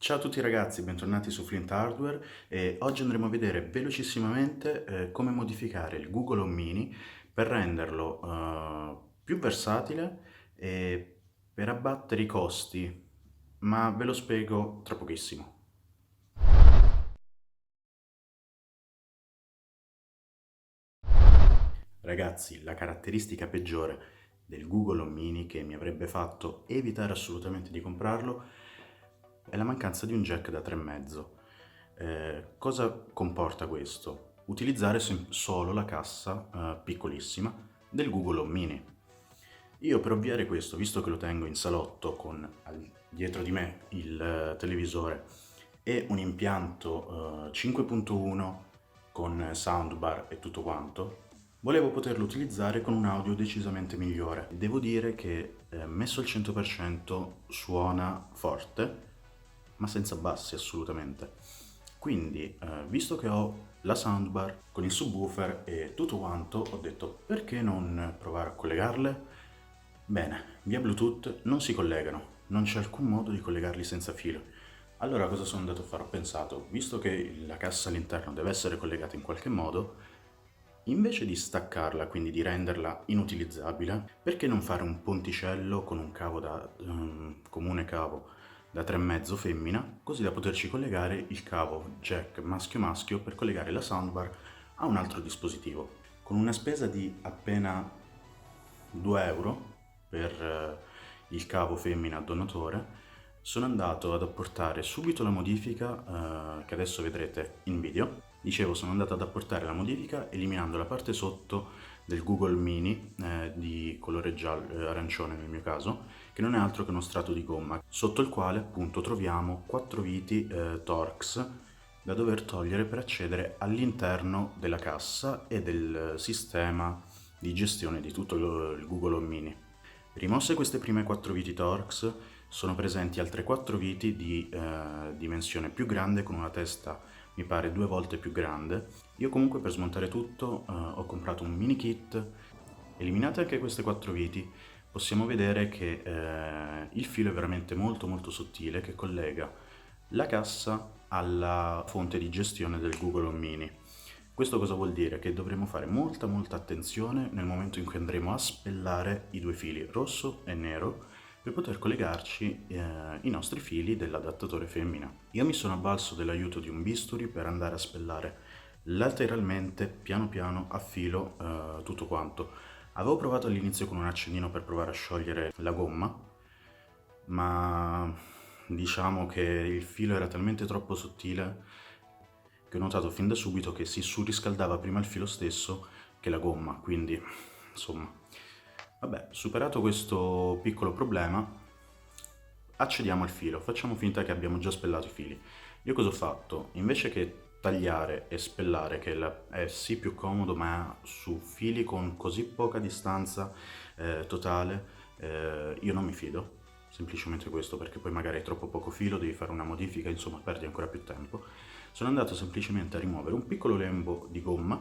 Ciao a tutti ragazzi, bentornati su Flint Hardware e oggi andremo a vedere velocissimamente come modificare il Google Home Mini per renderlo più versatile e per abbattere i costi, ma ve lo spiego tra pochissimo. Ragazzi, la caratteristica peggiore del Google Home Mini che mi avrebbe fatto evitare assolutamente di comprarlo è la mancanza di un jack da 3,5. Cosa comporta questo? Utilizzare solo la cassa piccolissima del Google Home Mini. Io per ovviare questo, visto che lo tengo in salotto con dietro di me il televisore e un impianto 5.1 con soundbar e tutto quanto, volevo poterlo utilizzare con un audio decisamente migliore. Devo dire che messo al 100% suona forte, ma senza bassi assolutamente. Quindi, visto che ho la soundbar con il subwoofer e tutto quanto, ho detto perché non provare a collegarle? Bene, via Bluetooth non si collegano, non c'è alcun modo di collegarli senza filo. Allora cosa sono andato a fare? Ho pensato, visto che la cassa all'interno deve essere collegata in qualche modo, invece di staccarla, quindi di renderla inutilizzabile, perché non fare un ponticello con un cavo comune cavo da 3,5 femmina, così da poterci collegare il cavo jack maschio-maschio per collegare la soundbar a un altro dispositivo. Con una spesa di appena 2 euro per il cavo femmina donatore, sono andato ad apportare subito la modifica che adesso vedrete in video. Dicevo, sono andato ad apportare la modifica eliminando la parte sotto del Google Mini di colore giallo, arancione nel mio caso, che non è altro che uno strato di gomma, sotto il quale appunto troviamo 4 viti Torx da dover togliere per accedere all'interno della cassa e del sistema di gestione di tutto il Google Home Mini. Rimosse queste prime 4 viti Torx, sono presenti altre 4 viti di dimensione più grande con una testa mi pare 2 volte più grande. Io comunque per smontare tutto ho comprato un mini kit. Eliminate anche queste 4 viti, possiamo vedere che il filo è veramente molto molto sottile che collega la cassa alla fonte di gestione del Google Home Mini. Questo cosa vuol dire? Che dovremo fare molta molta attenzione nel momento in cui andremo a spellare i due fili rosso e nero per poter collegarci i nostri fili dell'adattatore femmina. Io mi sono avvalso dell'aiuto di un bisturi per andare a spellare lateralmente, piano piano, a filo tutto quanto. Avevo provato all'inizio con un accendino per provare a sciogliere la gomma, ma diciamo che il filo era talmente troppo sottile che ho notato fin da subito che si surriscaldava prima il filo stesso che la gomma, quindi insomma. Vabbè, superato questo piccolo problema, accediamo al filo, facciamo finta che abbiamo già spellato i fili. Io cosa ho fatto? Invece che tagliare e spellare, che è sì più comodo, ma su fili con così poca distanza totale, io non mi fido. Semplicemente questo, perché poi magari hai troppo poco filo, devi fare una modifica, insomma perdi ancora più tempo. Sono andato semplicemente a rimuovere un piccolo lembo di gomma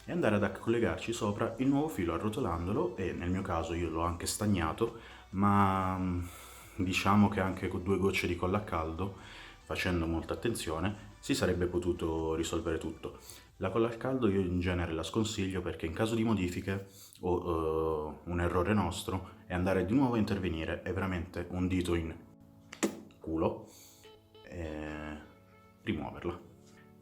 e andare ad collegarci sopra il nuovo filo arrotolandolo, e nel mio caso io l'ho anche stagnato, ma diciamo che anche con 2 gocce di colla a caldo, facendo molta attenzione, si sarebbe potuto risolvere tutto. La colla al caldo io in genere la sconsiglio perché in caso di modifiche o un errore nostro e andare di nuovo a intervenire è veramente un dito in culo e rimuoverla.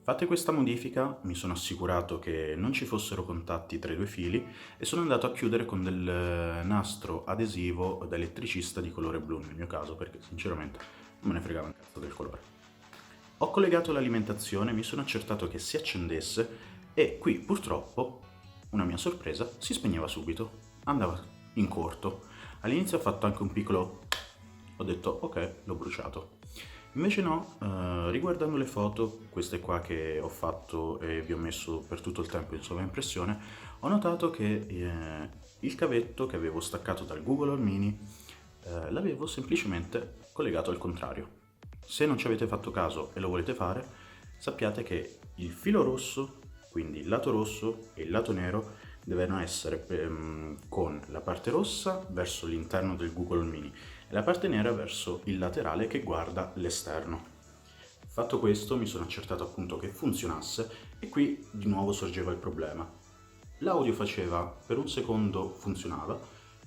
Fatta questa modifica mi sono assicurato che non ci fossero contatti tra i due fili e sono andato a chiudere con del nastro adesivo da elettricista di colore blu nel mio caso, perché sinceramente non me ne fregava un cazzo del colore. Ho collegato l'alimentazione, mi sono accertato che si accendesse e qui purtroppo, una mia sorpresa, si spegneva subito, andava in corto. All'inizio ho fatto anche un piccolo... ho detto ok, l'ho bruciato. Invece no, riguardando le foto, queste qua che ho fatto e vi ho messo per tutto il tempo in sovraimpressione, ho notato che il cavetto che avevo staccato dal Google Home Mini l'avevo semplicemente collegato al contrario. Se non ci avete fatto caso e lo volete fare, sappiate che il filo rosso, quindi il lato rosso e il lato nero, devono essere con la parte rossa verso l'interno del Google Mini e la parte nera verso il laterale che guarda l'esterno. Fatto questo mi sono accertato appunto che funzionasse e qui di nuovo sorgeva il problema. L'audio faceva per un secondo funzionava,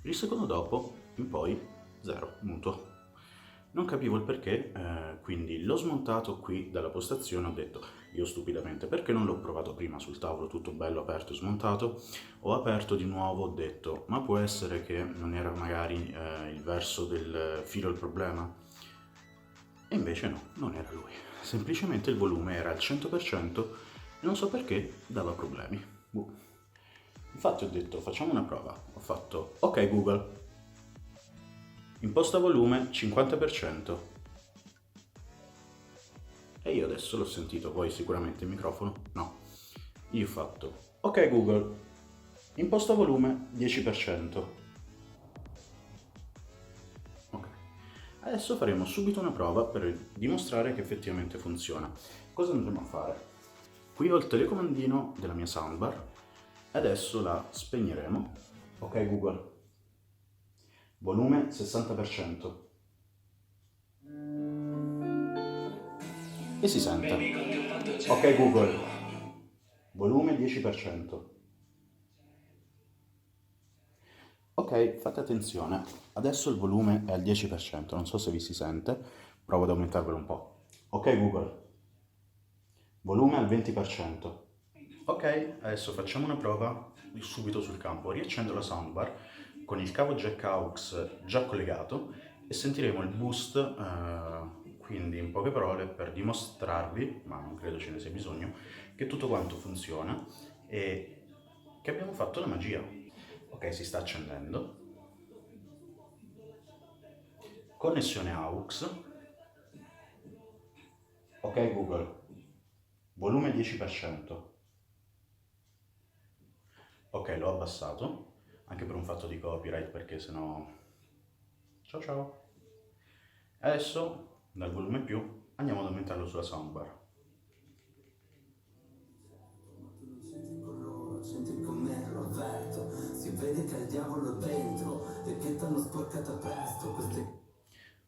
il secondo dopo in poi zero, muto. Non capivo il perché, quindi l'ho smontato qui dalla postazione, ho detto io stupidamente perché non l'ho provato prima sul tavolo tutto bello aperto e smontato, ho aperto di nuovo, ho detto ma può essere che non era magari il verso del filo il problema? E invece no, non era lui, semplicemente il volume era al 100% e non so perché dava problemi. Infatti ho detto facciamo una prova, ho fatto ok Google, imposta volume 50%. E io adesso l'ho sentito, voi sicuramente il microfono? No. Io ho fatto ok Google, imposta volume 10%. Ok. Adesso faremo subito una prova per dimostrare che effettivamente funziona. Cosa andremo a fare? Qui ho il telecomandino della mia soundbar, adesso la spegneremo. Ok Google, volume 60%. E si sente. Ok Google, volume 10%. Ok, fate attenzione, adesso il volume è al 10%, non so se vi si sente, provo ad aumentarvelo un po'. Ok Google, volume al 20%. Ok, adesso facciamo una prova subito sul campo. Riaccendo la soundbar con il cavo jack aux già collegato e sentiremo il boost, quindi in poche parole per dimostrarvi, ma non credo ce ne sia bisogno, che tutto quanto funziona e che abbiamo fatto la magia. Ok, si sta accendendo. Connessione aux. Ok Google, volume 10%. Ok, l'ho abbassato, anche per un fatto di copyright perché sennò... Ciao ciao! Adesso, dal volume più, andiamo ad aumentarlo sulla soundbar. Senti con me, lo avverto, si vede che il diavolo dentro, le che t'hanno sporcato presto queste...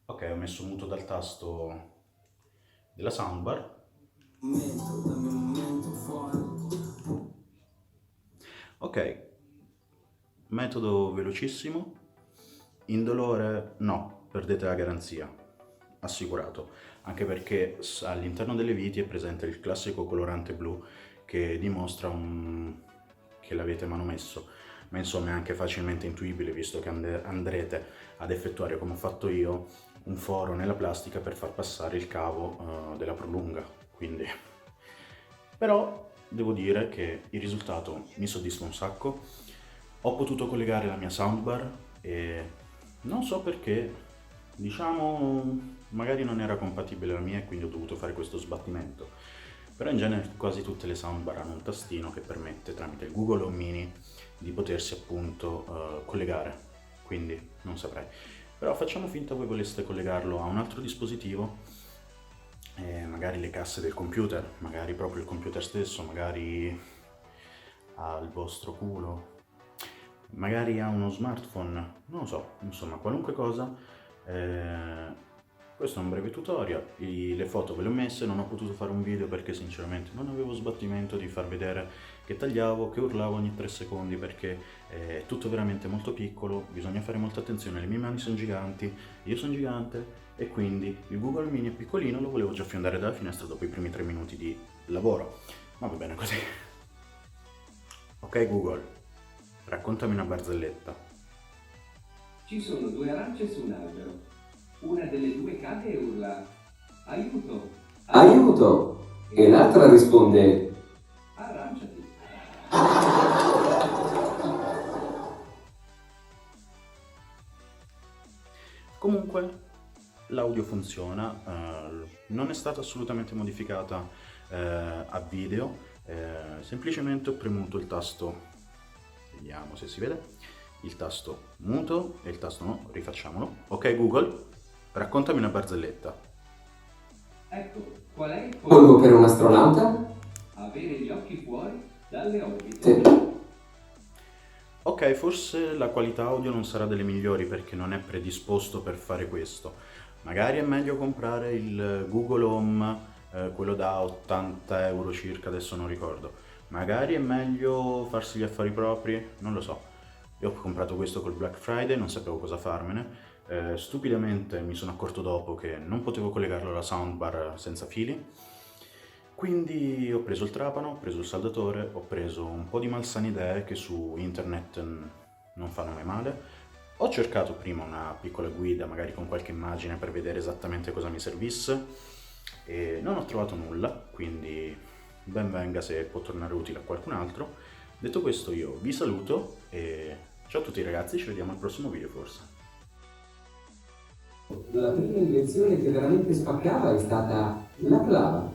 Ok, ho messo muto dal tasto della soundbar. Dammi un momento fuori. Ok, metodo velocissimo, indolore no, perdete la garanzia, assicurato, anche perché all'interno delle viti è presente il classico colorante blu che dimostra che l'avete manomesso, ma insomma è anche facilmente intuibile visto che andrete ad effettuare, come ho fatto io, un foro nella plastica per far passare il cavo della prolunga, quindi... Però devo dire che il risultato mi soddisfa un sacco. Ho potuto collegare la mia soundbar e non so perché, diciamo, magari non era compatibile la mia e quindi ho dovuto fare questo sbattimento. Però in genere quasi tutte le soundbar hanno un tastino che permette tramite il Google Home Mini di potersi appunto collegare, quindi non saprei. Però facciamo finta voi voleste collegarlo a un altro dispositivo, magari le casse del computer, magari proprio il computer stesso, magari al vostro culo, magari a uno smartphone, non lo so, insomma qualunque cosa. Questo è un breve tutorial, le foto ve le ho messe, non ho potuto fare un video perché sinceramente non avevo sbattimento di far vedere che tagliavo, che urlavo ogni 3 secondi perché è tutto veramente molto piccolo, bisogna fare molta attenzione, le mie mani sono giganti, io sono gigante e quindi il Google Mini è piccolino, lo volevo già fiondare dalla finestra dopo i primi 3 minuti di lavoro, ma va bene così. Ok Google, raccontami una barzelletta. Ci sono 2 arance su un albero. Una delle 2 cade e urla: aiuto! Aiuto! E l'altra risponde: Arrangiati! Comunque l'audio funziona, non è stata assolutamente modificata a video, semplicemente ho premuto il tasto, vediamo se si vede, il tasto muto e il tasto no, rifacciamolo. Ok Google, raccontami una barzelletta. Ecco, qual è il polvo per un astronauta? Avere gli occhi fuori dalle orbite. Sì. Ok, forse la qualità audio non sarà delle migliori perché non è predisposto per fare questo. Magari è meglio comprare il Google Home quello da 80 euro circa, adesso non ricordo. Magari è meglio farsi gli affari propri, non lo so. Io ho comprato questo col Black Friday, non sapevo cosa farmene. Stupidamente mi sono accorto dopo che non potevo collegarlo alla soundbar senza fili. Quindi ho preso il trapano, ho preso il saldatore, ho preso un po' di malsane idee che su internet non fanno mai male. Ho cercato prima una piccola guida, magari con qualche immagine per vedere esattamente cosa mi servisse e non ho trovato nulla, quindi ben venga se può tornare utile a qualcun altro. Detto questo io vi saluto e ciao a tutti ragazzi, ci vediamo al prossimo video forse. La prima invenzione che veramente spaccava è stata la clava.